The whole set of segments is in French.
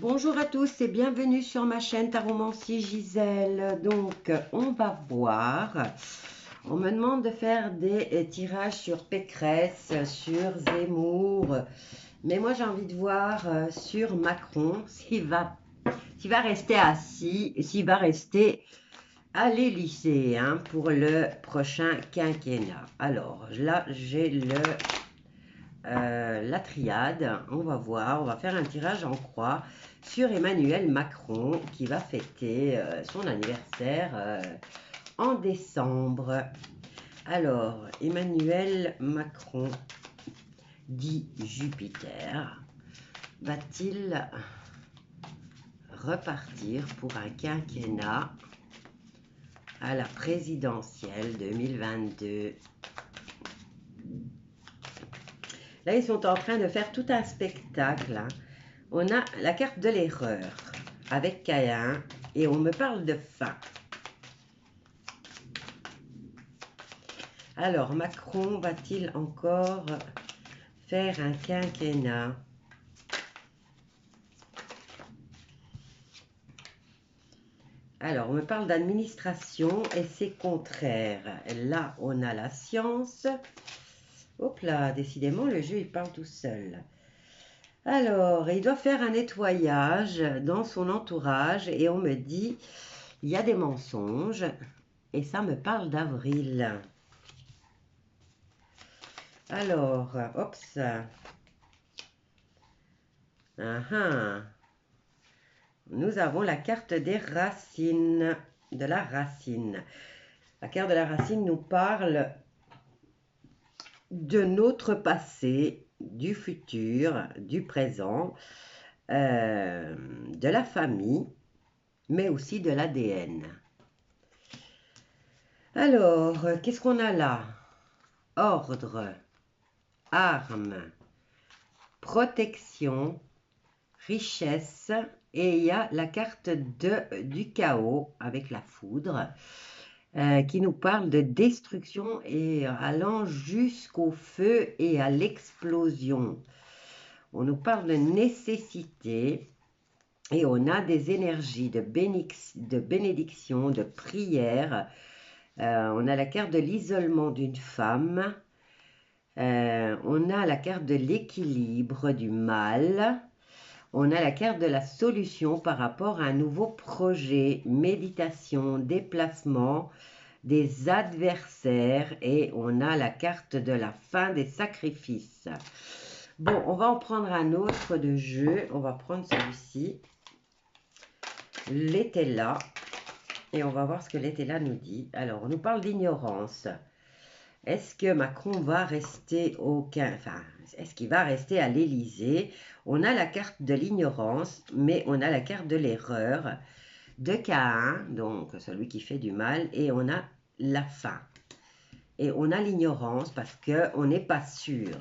Bonjour à tous et bienvenue sur ma chaîne Taromancie Gisèle. Donc, on va voir. On me demande de faire des tirages sur Pécresse, sur Zemmour. Mais moi, j'ai envie de voir sur Macron s'il va rester assis, s'il va rester à l'Élysée pour le prochain quinquennat. Alors, là, j'ai la triade. On va voir, on va faire un tirage en croix sur Emmanuel Macron qui va fêter son anniversaire en décembre. Alors, Emmanuel Macron, dit Jupiter, va-t-il repartir pour un quinquennat à la présidentielle 2022? Là, ils sont en train de faire tout un spectacle. On a la carte de l'erreur avec Caïn et on me parle de faim. Alors, Macron va-t-il encore faire un quinquennat? Alors, on me parle d'administration et c'est contraire. Là, on a la science. Hop là, décidément, le jeu, il parle tout seul. Alors, il doit faire un nettoyage dans son entourage et on me dit, il y a des mensonges et ça me parle d'avril. Alors, ops. Nous avons la carte des racines, de la racine. La carte de la racine nous parle de notre passé, du futur, du présent, de la famille, mais aussi de l'ADN. Alors, qu'est-ce qu'on a là? Ordre, armes, protection, richesse, et il y a la carte du chaos avec la foudre qui nous parle de destruction et allant jusqu'au feu et à l'explosion. On nous parle de nécessité et on a des énergies de bénédiction, de prière. On a la carte de l'isolement d'une femme. On a la carte de l'équilibre du mal. On a la carte de la solution par rapport à un nouveau projet, méditation, déplacement, des adversaires et on a la carte de la fin des sacrifices. Bon, on va en prendre un autre de jeu. On va prendre celui-ci. L'été-là. Et on va voir ce que l'été-là nous dit. Alors, on nous parle d'ignorance. Est-ce que Macron va rester est-ce qu'il va rester à l'Élysée? On a la carte de l'ignorance, mais on a la carte de l'erreur, de Caïn, donc celui qui fait du mal, et on a la faim. Et on a l'ignorance parce qu'on n'est pas sûr.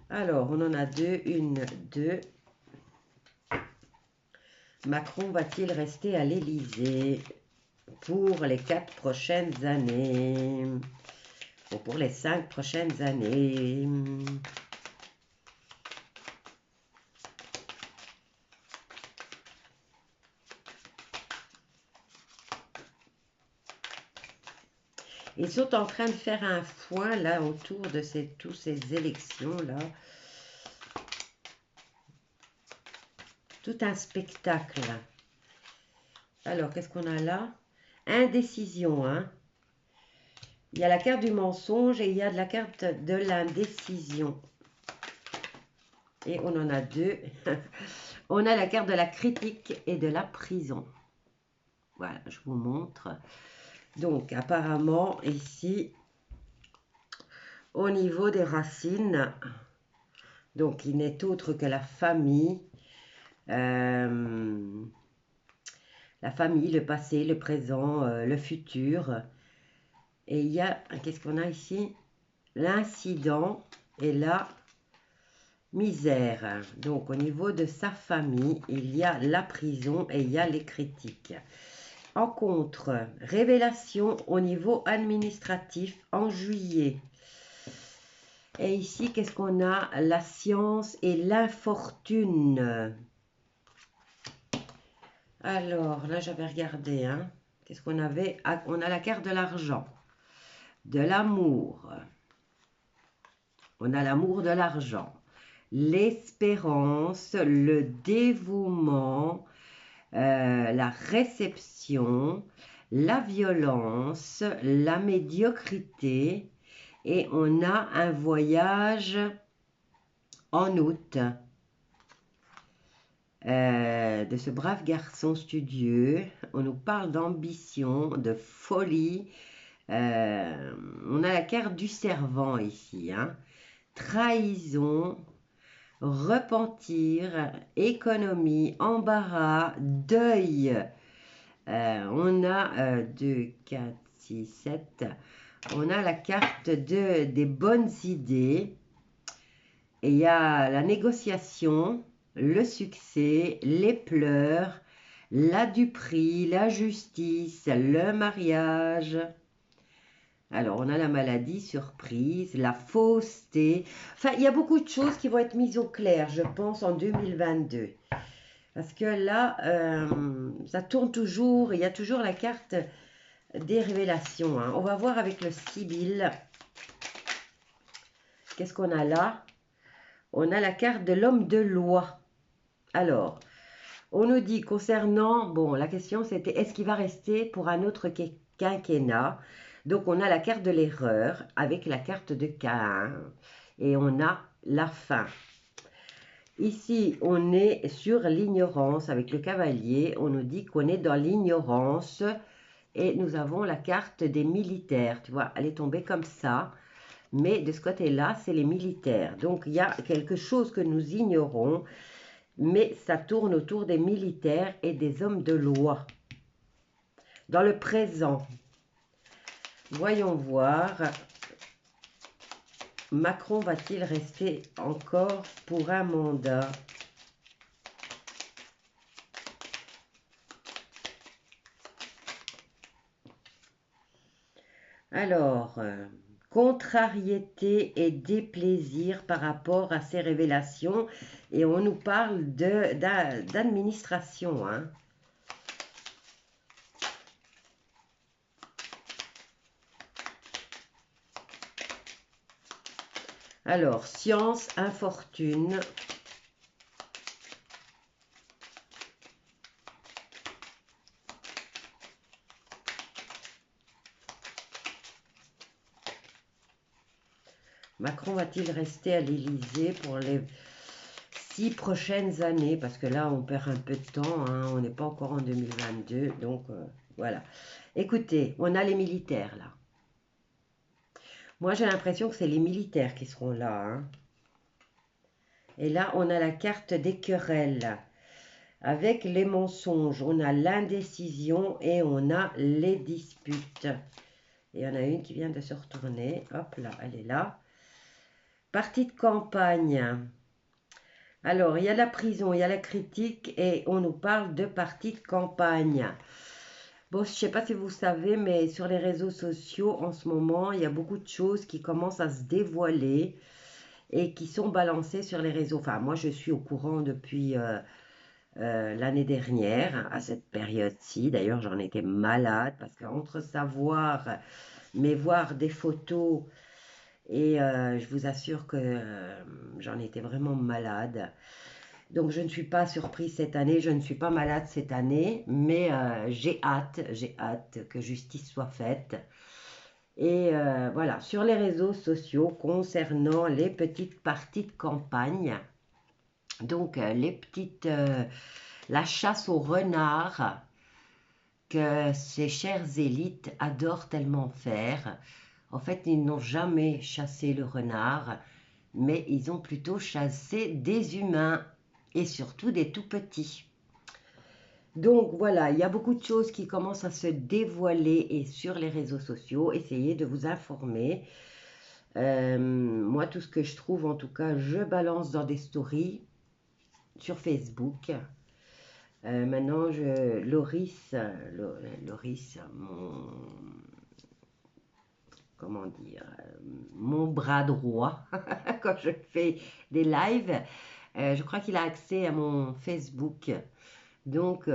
Alors, on en a deux, une, deux. Macron va-t-il rester à l'Élysée pour les 4 prochaines années? Ou pour les 5 prochaines années? Ils sont en train de faire un foin là autour de tous ces élections-là. Tout un spectacle. Alors, qu'est-ce qu'on a là? Indécision, hein? Il y a la carte du mensonge et il y a de la carte de l'indécision. Et on en a deux. On a la carte de la critique et de la prison. Voilà, je vous montre. Donc, apparemment, ici, au niveau des racines, donc il n'est autre que la famille, le passé, le présent, le futur. Et il y a, qu'est-ce qu'on a ici? L'incident et la misère. Donc, au niveau de sa famille, il y a la prison et il y a les critiques. En contre, révélation au niveau administratif en juillet. Et ici, qu'est-ce qu'on a? La science et l'infortune. Alors, là, j'avais regardé, hein. Qu'est-ce qu'on avait? Ah, on a la carte de l'argent, de l'amour. On a l'amour de l'argent, l'espérance, le dévouement, la réception, la violence, la médiocrité. Et on a un voyage en août de ce brave garçon studieux. On nous parle d'ambition, de folie. On a la carte du servant ici, hein. Trahison, repentir, économie, embarras, deuil. On a 2, 4, 6, 7. On a la carte des bonnes idées. Et il y a la négociation, le succès, les pleurs, la duperie, la justice, le mariage. Alors, on a la maladie, surprise, la fausseté. Enfin, il y a beaucoup de choses qui vont être mises au clair, je pense, en 2022. Parce que là, ça tourne toujours, il y a toujours la carte des révélations, hein. On va voir avec le Sibyl. Qu'est-ce qu'on a là? On a la carte de l'homme de loi. Alors, on nous dit concernant, bon, la question c'était, est-ce qu'il va rester pour un autre quinquennat? Donc, on a la carte de l'erreur avec la carte de Caïn. Et on a la fin. Ici, on est sur l'ignorance avec le cavalier. On nous dit qu'on est dans l'ignorance. Et nous avons la carte des militaires. Tu vois, elle est tombée comme ça. Mais de ce côté-là, c'est les militaires. Donc, il y a quelque chose que nous ignorons. Mais ça tourne autour des militaires et des hommes de loi. Dans le présent, voyons voir. Macron va-t-il rester encore pour un mandat? Alors, contrariété et déplaisir par rapport à ces révélations. Et on nous parle d'administration, hein. Alors, science, infortune. Macron va-t-il rester à l'Élysée pour les 6 prochaines années? Parce que là, on perd un peu de temps, hein. On n'est pas encore en 2022. Donc, voilà. Écoutez, on a les militaires, là. Moi, j'ai l'impression que c'est les militaires qui seront là, hein. Et là, on a la carte des querelles. Avec les mensonges, on a l'indécision et on a les disputes. Et il y en a une qui vient de se retourner. Hop là, elle est là. Partie de campagne. Alors, il y a la prison, il y a la critique et on nous parle de partie de campagne. Bon, je ne sais pas si vous savez, mais sur les réseaux sociaux, en ce moment, il y a beaucoup de choses qui commencent à se dévoiler et qui sont balancées sur les réseaux. Enfin, moi, je suis au courant depuis l'année dernière, à cette période-ci. D'ailleurs, j'en étais malade parce qu'entre savoir, mais voir des photos, et je vous assure que j'en étais vraiment malade. Donc, je ne suis pas surprise cette année, je ne suis pas malade cette année, mais j'ai hâte que justice soit faite. Et voilà, sur les réseaux sociaux concernant les petites parties de campagne, donc la chasse au renard que ces chères élites adorent tellement faire. En fait, ils n'ont jamais chassé le renard, mais ils ont plutôt chassé des humains et surtout des tout petits. Donc voilà, il y a beaucoup de choses qui commencent à se dévoiler et sur les réseaux sociaux. Essayez de vous informer. Moi, tout ce que je trouve, en tout cas, je balance dans des stories sur Facebook. Maintenant, Loris, mon comment dire, mon bras droit quand je fais des lives. Je crois qu'il a accès à mon Facebook. Donc,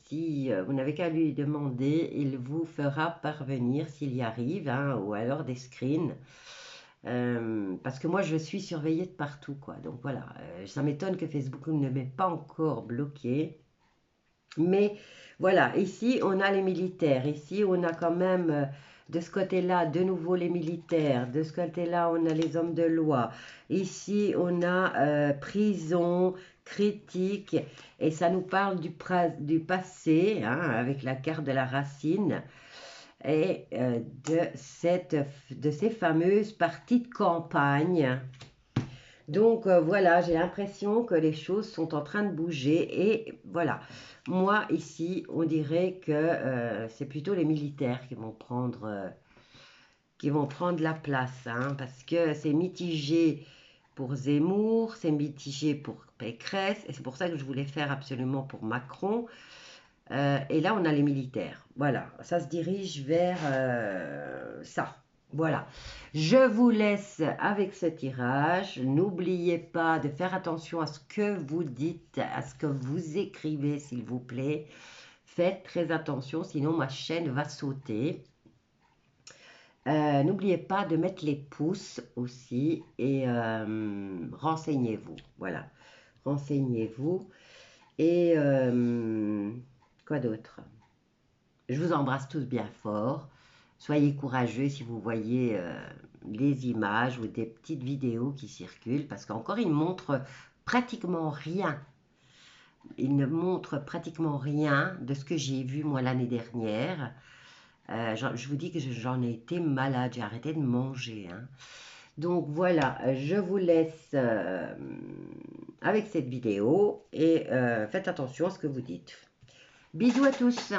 si vous n'avez qu'à lui demander, il vous fera parvenir s'il y arrive, hein, ou alors des screens. Parce que moi, je suis surveillée de partout, quoi. Donc voilà, ça m'étonne que Facebook ne m'ait pas encore bloqué. Mais voilà, ici, on a les militaires. Ici, on a quand même, de ce côté-là, de nouveau les militaires. De ce côté-là, on a les hommes de loi. Ici, on a prison, critique. Et ça nous parle du passé, hein, avec la carte de la racine. Et de ces fameuses parties de campagne. Donc voilà, j'ai l'impression que les choses sont en train de bouger et voilà. Moi ici, on dirait que c'est plutôt les militaires qui vont prendre la place, hein, parce que c'est mitigé pour Zemmour, c'est mitigé pour Pécresse et c'est pour ça que je voulais faire absolument pour Macron. Et là, on a les militaires. Voilà, ça se dirige vers ça. Voilà. Je vous laisse avec ce tirage. N'oubliez pas de faire attention à ce que vous dites, à ce que vous écrivez, s'il vous plaît. Faites très attention, sinon ma chaîne va sauter. N'oubliez pas de mettre les pouces aussi et renseignez-vous. Voilà, renseignez-vous. Et quoi d'autre? Je vous embrasse tous bien fort. Soyez courageux si vous voyez des images ou des petites vidéos qui circulent, parce qu'encore, ils montrent pratiquement rien. Ils ne montrent pratiquement rien de ce que j'ai vu, moi, l'année dernière. Je vous dis que j'en ai été malade, j'ai arrêté de manger, hein. Donc voilà, je vous laisse avec cette vidéo et faites attention à ce que vous dites. Bisous à tous.